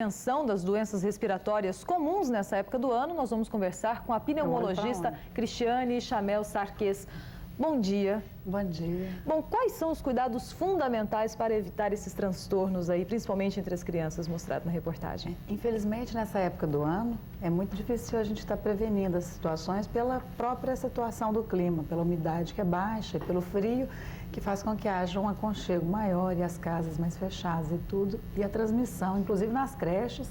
Prevenção das doenças respiratórias comuns nessa época do ano, nós vamos conversar com a pneumologista Cristiane Chamel Sarquez. Bom dia. Bom dia. Bom, quais são os cuidados fundamentais para evitar esses transtornos aí, principalmente entre as crianças, mostrado na reportagem? Infelizmente, nessa época do ano, é muito difícil a gente estar prevenindo as situações pela própria situação do clima, pela umidade que é baixa, pelo frio, que faz com que haja um aconchego maior e as casas mais fechadas e tudo, e a transmissão, inclusive nas creches,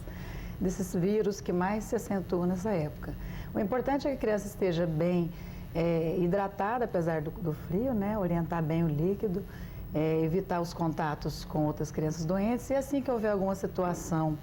desses vírus que mais se acentuam nessa época. O importante é que a criança esteja bem hidratada, apesar do frio, né? Orientar bem o líquido, evitar os contatos com outras crianças doentes e assim que houver alguma situação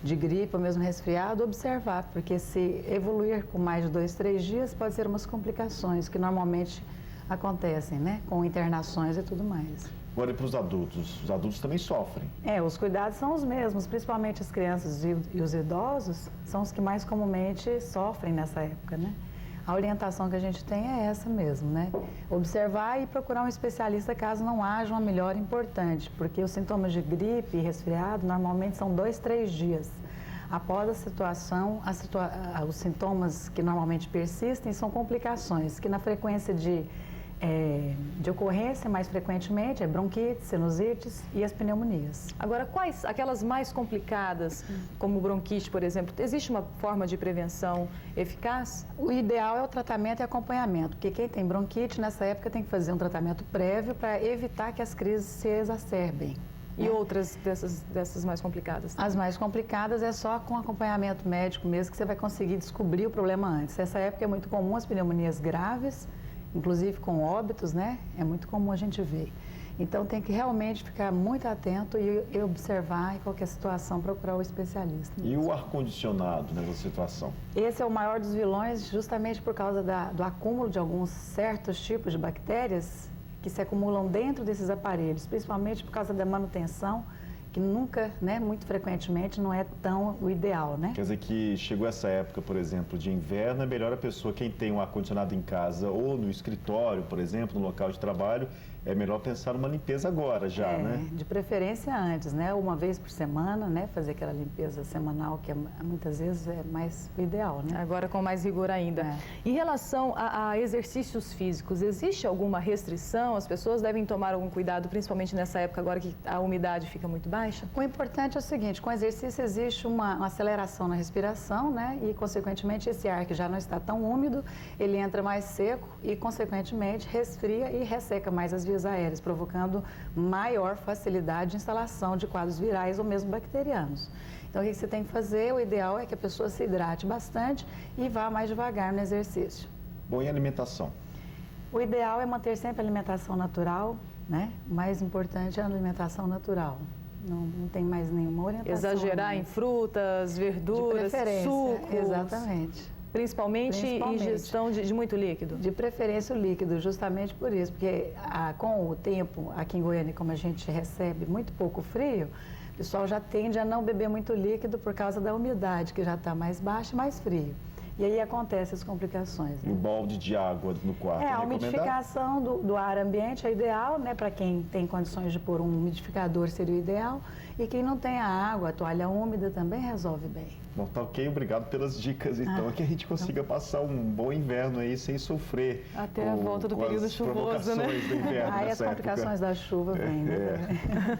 de gripe ou mesmo resfriado, observar, porque se evoluir com mais de 2, 3 dias, pode ser umas complicações que normalmente acontecem, né? Com internações e tudo mais. Agora, e para os adultos também sofrem. Os cuidados são os mesmos, principalmente as crianças e os idosos, são os que mais comumente sofrem nessa época, né? A orientação que a gente tem é essa mesmo, né? Observar e procurar um especialista caso não haja uma melhora importante, porque os sintomas de gripe e resfriado normalmente são 2, 3 dias. Após a situação, os sintomas que normalmente persistem são complicações, que na frequência de ocorrência mais frequentemente é bronquite, sinusites e as pneumonias. Agora, quais aquelas mais complicadas, como bronquite, por exemplo, existe uma forma de prevenção eficaz? O ideal é o tratamento e acompanhamento, porque quem tem bronquite nessa época tem que fazer um tratamento prévio para evitar que as crises se exacerbem. E outras dessas mais complicadas? As mais complicadas é só com acompanhamento médico mesmo que você vai conseguir descobrir o problema antes. Essa época é muito comum as pneumonias graves, inclusive com óbitos, né? É muito comum a gente ver. Então tem que realmente ficar muito atento e observar em qualquer situação procurar o especialista. E o ar-condicionado nessa situação? Esse é o maior dos vilões justamente por causa do acúmulo de alguns certos tipos de bactérias que se acumulam dentro desses aparelhos, principalmente por causa da manutenção, que nunca, né, muito frequentemente, não é tão o ideal, né? Quer dizer que chegou essa época, por exemplo, de inverno, é melhor a pessoa, quem tem um ar-condicionado em casa ou no escritório, por exemplo, no local de trabalho, é melhor pensar numa limpeza agora já, né? De preferência antes, né? Uma vez por semana, né? Fazer aquela limpeza semanal, que muitas vezes é mais o ideal, né? Agora com mais rigor ainda. Em relação a exercícios físicos, existe alguma restrição? As pessoas devem tomar algum cuidado, principalmente nessa época agora que a umidade fica muito baixa? O importante é o seguinte, com o exercício existe uma aceleração na respiração, né? E, consequentemente, esse ar que já não está tão úmido, ele entra mais seco e, consequentemente, resfria e resseca mais as vias aéreas, provocando maior facilidade de instalação de quadros virais ou mesmo bacterianos. Então, o que você tem que fazer? O ideal é que a pessoa se hidrate bastante e vá mais devagar no exercício. Bom, e alimentação? O ideal é manter sempre a alimentação natural, né? O mais importante é a alimentação natural. Não tem mais nenhuma orientação. Exagerar em frutas, verduras, sucos. Exatamente. Principalmente ingestão de muito líquido? De preferência o líquido, justamente por isso, porque com o tempo, aqui em Goiânia, como a gente recebe muito pouco frio, o pessoal já tende a não beber muito líquido por causa da umidade, que já está mais baixa e mais frio. E aí acontecem as complicações. E o balde de água no quarto? A umidificação do ar ambiente é ideal, né? Para quem tem condições de pôr um umidificador seria o ideal. E quem não tem a água, a toalha úmida também resolve bem. Bom, tá ok, obrigado pelas dicas. Então, que a gente consiga passar um bom inverno aí sem sofrer. Até a volta do período chuvoso, né? Do inverno Aí as complicações da chuva vêm, né?